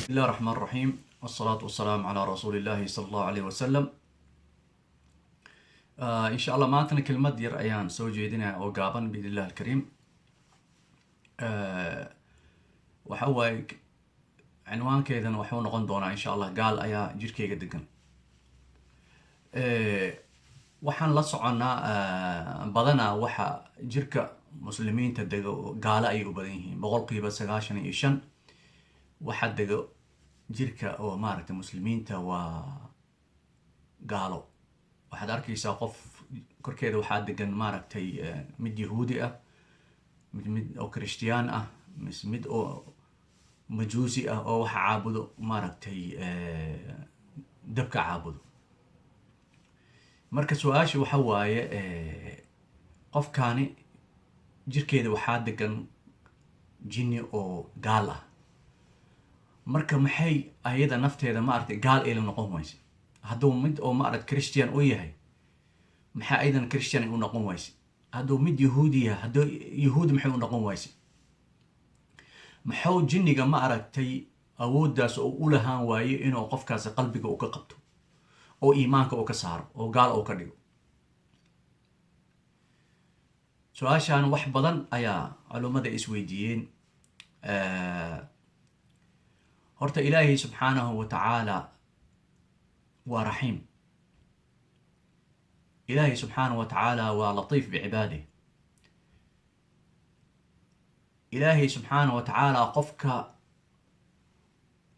بسم الله الرحمن الرحيم والصلاة والسلام على رسول الله صلى الله عليه وسلم. إن شاء الله maantana kelmad yar ayaan soo jeedinaya oo gaaban بإذن الله الكريم. waxa waaye cinwaankeedana waxuu noqon doonaa insha Allah gaal ayaa jirkeyga degan. waxaan la soconaa badanaa waxa jirka muslimiinta dego gaala ay u badan yihiin 95% waxa dego jirka oo maaragtay muslimiinta waa gaalo. waxaad arkaysaa qof korkeeda waxaa degan maaragtay mid yahuudi ah, mid oo kirishtaan ah, mid oo majuusi ah oo waxa caabudo maaragtay dabka caabudo. marka su-aasha waxa waaye qofkaani jirkeeda waxaa degan jinni oo gaal ah. marka maxay ayada nafteeda maaragtay gaal ay la noqon wayse? hadduu mid oo maaragtay christian u yahay maxay aydan christian u noqon wayse? hadduu mid yahuudi yahay hadduu yahuudi maxay u noqon wayse? maxuu jinniga maaragtay awooddaas oo u lahaan waaye inuu qofkaasi qalbiga u ka qabto oo iimaanka uu ka saaro oo gaal uu ka dhigo? su-aashaan wax badan ayaa culummada isweydiiyeen. horta ilaahay subxaanahu wa tacaala waa raxiim. ilaahay subxaanahu wa tacaala waa latiif bicibaadih. ilaahay subxaanahu wa tacaala qofka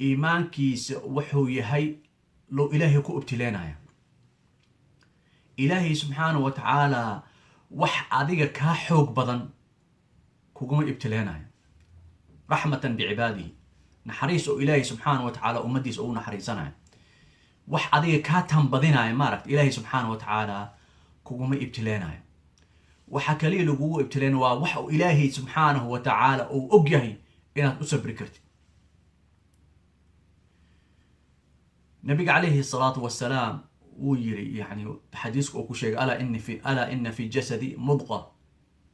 iimaankiisa wuxuu yahay loo ilaahay ku ibtileenaya. ilaahay subxaanahu wa tacaala wax adiga kaa xoog badan kuguma ibtileenayo. raxmatan bicibaadihi, naxariis oo ilaahay subxaanahu wa tacaala ummadiisa ugu naxariisanayo. wax adiga kaa tanbadinaya maaragta ilaahay subxaanahu wa tacaala kuguma ibtileenayo. waxa kaliya lagugu ibtileena waa wax uu ilaahay subxaanahu wa tacaala uu og yahay inaad u sabri kartid. nabiga calayhi salaatu wasalaam wuu yiri yani xadiiska uu ku sheegay alaa ina fi jasadi mudqa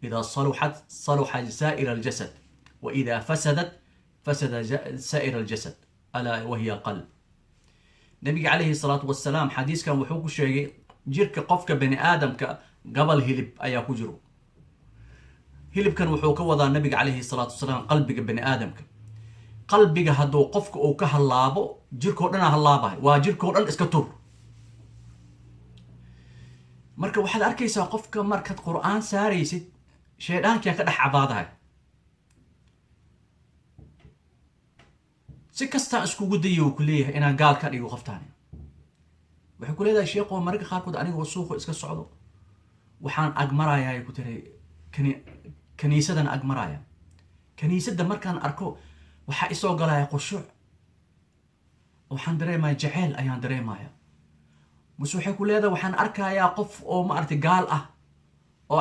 idaa saluxat saluxa saa'ira aljasad wa idaa fasadat fasada saa'ira aljasad alaa wahiya alqalb. nabiga calayhi salaatu wasalaam xadiiskan wuxuu ku sheegay jirka qofka bani aadamka gabal hilib ayaa ku jiro. hilibkan wuxuu ka wadaa nabiga calayhi salaatu wasalaam qalbiga bani aadamka. qalbiga hadduu qofka uu ka hallaabo jirkoo dhan hallaabahay, waa jirkoo dhan iska tur. marka waxaad arkaysaa qofka markaad qur'aan saaraysid shayddaankiyaa ka dhex cabaadahay. si kastaan iskugu dayo uu ku leeyahay inaan gaal ka dhigo qoftaani. waxay ku leedahay sheekho mararka qaarkood anigoo suuqa iska socdo waxaan agmarayaa ay ku tiri kaniisadan agmaraya. kaniisadda markaan arko waxaa isoo galaya khushuuc, waxaan dareemaya jaceyl ayaan dareemaya. mase waxay ku leedahay waxaan arkayaa qof oo maaragtay gaal ah oo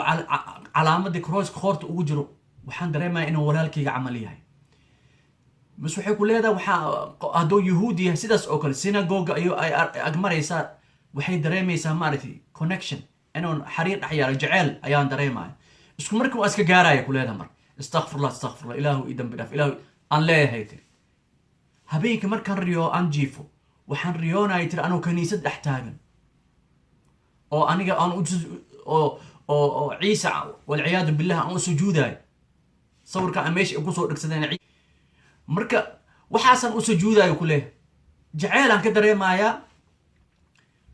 calaamadii crosska qoorta ugu jiro, waxaan dareemaya inuu walaalkayga camal yahay. mase waxay ku leedahay waxaa hadduu yahuudi yahay sidaas oo kale synagoga ayuu ay agmaraysaa, waxay dareemaysaa maaragtay connection inuu xariir dhex yaalo, jaceyl ayaan dareemaya. isku markii waa iska gaaraya ku leedahay marka astaqfirullah ilaahu ii dambi dhaaf ilaahu aan leeyahay tiri. habeenkii markaan riyo aan jiifo waxaan riyoonaya tiri anuu kaniisad dhex taagan oo aniga aan oo ciise walciyaadu billah aan u sujuudayo. sawirka aan meesha ku soo dhigsadeen marka waxaasan u sujuudayo ku leeyahay, jaceylaan ka dareemayaa.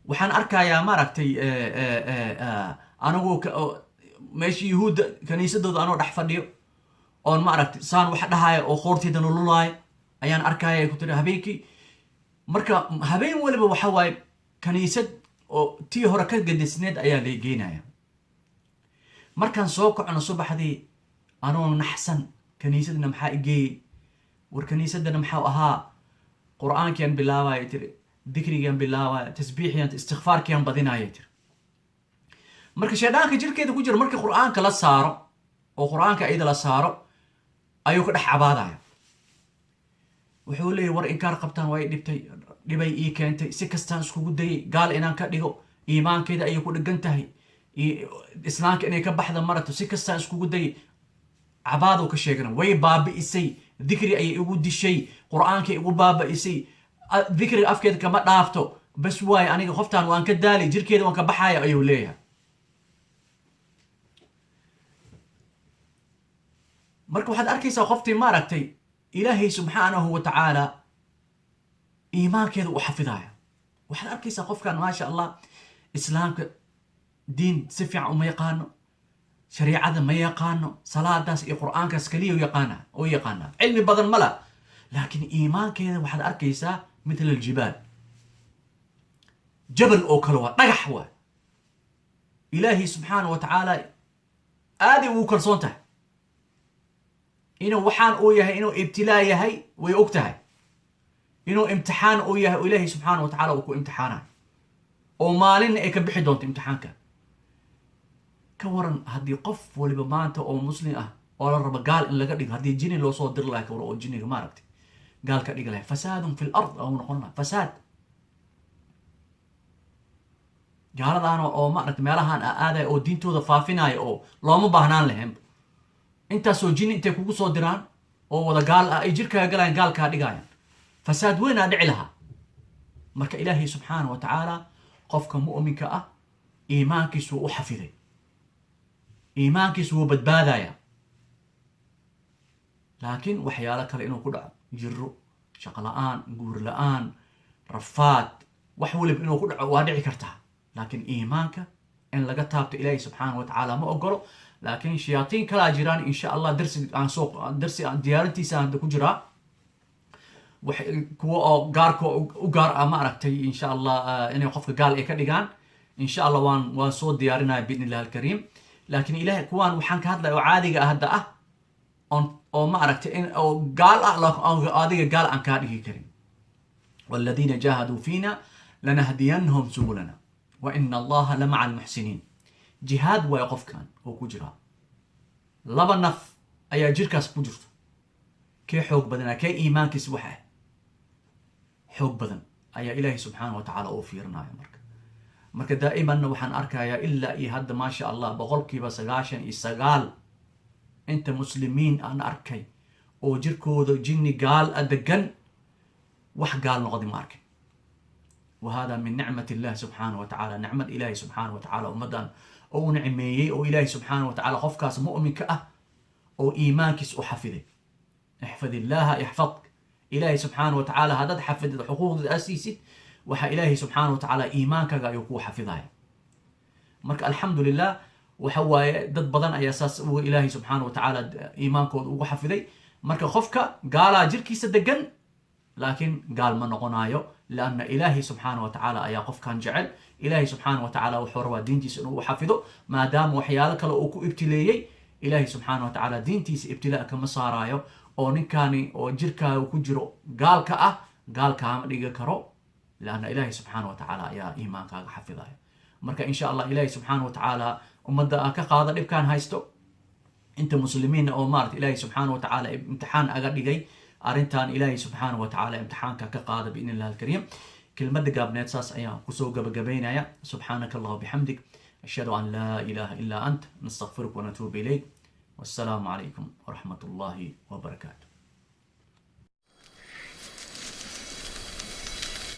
waxaan arkayaa maaragtay anigoo meesha yahuudda kaniisadooda anoo dhex fadhiyo oon maaragtay saan wax dhahaya oo qoorteyda nolulaaya ayaan arkaya ay ku tiri habeenkii. marka habeen waliba waxa waaye kaniisad oo tii hore ka gadisneed ayaa lay geynaya. markaan soo kacno subaxdii anoo naxsan kaniisadna maxaa igeeyey? war kaniisadana maxaa ahaa qur'aankiyan bilaabaya tiri, dikrigan bilaabaya, tasbiixyan istikfaarkiyan badinaya tiri. marka shayddaanka jirkeeda ku jira marka qur'aanka la saaro oo qur'aanka ayada la saaro ayuu ka dhex cabaadaya. wuxuu leeyahy war inkaar qabtaan waa i dhibtay, dhibay ii keentay, si kastaan iskugu dayay gaal inaan ka dhigo, iimaankeeda ayay ku dhegan tahay, islaamka inay ka baxda marato, si kastaan iskugu dayay. cabaaduu ka sheegana way baabi'isay ذكري أي يقول دي الشيء قرآن كي يقول بابا إسي ذكري أفكار كما دافتو بس واي أنا خفتان وأن كدالي جير كده وأن كبحايا أيو ليها مركو حد أركيسا خفتي ما ركتي إلهي سبحانه وتعالى إيمان كده وحفظها وحد أركيسا خف كان ما شاء الله إسلامك دين سفيع وما يقانو شريعة ما يقانو صلاة داس قرآن كسكلي ويقانا علمي بدل ملا لكن إيمان كده وحد أركيسا مثل الجبال جبل أوكلوا نجحوا إلهي سبحانه وتعالى آدي وكرسونته إنه وحان أويه إنه ابتلاء يهي ويؤكتها إنه امتحان أويه إلهي سبحانه وتعالى وكو امتحانا ومالين إيك بحدونت امتحانك كورن هدي قف ولي بمانته أو مسلم ولا رب قال إن لقد هدي الجني لو صدر لك ولا الجني ما ركتي قال كديق له فساد في الأرض أو نقولنا فساد جهالدان oo ma aragtay meelahan aaday oo diintooda faafinaayo oo looma baahnaan lahayn inta soo jin intay kugu soo diraan oo wada gaal ay jirkaaga galaan gaalka dhigayaan fasaad weyn dhici laha marka ilaahi subhanahu wa ta'ala qofka mu'minka ah iimaankiisu u xafiday iimaankiisu badbaadaya laakiin waxyaalo kale inuu ku dhaco jirro shaqo la'aan guur la'aan rafaad wax waliba inuu ku dhaco waa dhici kartaa لكن إيمانك إن لقطابت إلهي سبحانه وتعالى ما أقوله لكن شياطين كلا جيران إن شاء الله درس عن سوق درس عن ديارتي ساند كجرا كو قاركو وقار ما أركتي إن شاء الله إنه يقف قال إيه كديجان إن شاء الله وان صوت ديارنا بإذن الله الكريم لكن إلهي كوان وحنك هذا وعادي أهدا أو ما أركتي إن أو قال أو عادي قال عن كاره كريم والذين جاهدوا فينا لنهدينهم سبلنا وإن الله لمع المحسنين جهاد ويقف كان وكجرا لبا نف أي جيركاس كجرت كي حوق بدنا كي إيمان كسوحة حوق بدن أي إلهي سبحانه وتعالى أوفيرنا يا مرك دائما نوحن أركايا إلا هاد ما شاء الله بغلقي بسغاشن إساقال أنت مسلمين أنا أركي أو جيركو جيني قال أدقن وح قال نغضي ماركي وهذا من نعمة الله سبحانه وتعالى نعمة إلهي سبحانه وتعالى ومدن أو نعمي أو إلهي سبحانه وتعالى خفكاس مؤمنك أو إيمانكس أحفظك احفظ الله يحفظك إلهي سبحانه وتعالى هذا حفظ الحقوق الأساسية وح إلهي سبحانه وتعالى إيمانك يكون حفظها مرك الحمد لله وحوا ضد بدن أي أساس وإلهي سبحانه وتعالى إيمانك وحفظي مرك خفك قال جركي صدقن لكن قال ما نقنايو لأن إلهي سبحانه وتعالى أيا قف كان جعل إلهي سبحانه وتعالى وحوروا دينتيس إنه وحفظه ما دام وحيالك لو أكو ابتليي إلهي سبحانه وتعالى دينتيس ابتلاءك مصارايو أو نكاني أو جركا وكجرو قال كام ديغا كرو لأن إلهي سبحانه وتعالى أيا إيمانك حفظه مركا إن شاء الله إلهي سبحانه وتعالى أمدا كقاضي الإبكان هايستو أنت مسلمين أو مارت إلهي سبحانه وتعالى امتحان أغدقي أرنتان إلهي سبحانه وتعالى امتحانك كقاضي بإذن الله الكريم كلمة قابنات ساس أيام كسوق بقبين سبحانك الله وبحمدك أشهد أن لا إله إلا أنت نستغفرك ونتوب إليك والسلام عليكم ورحمة الله وبركاته.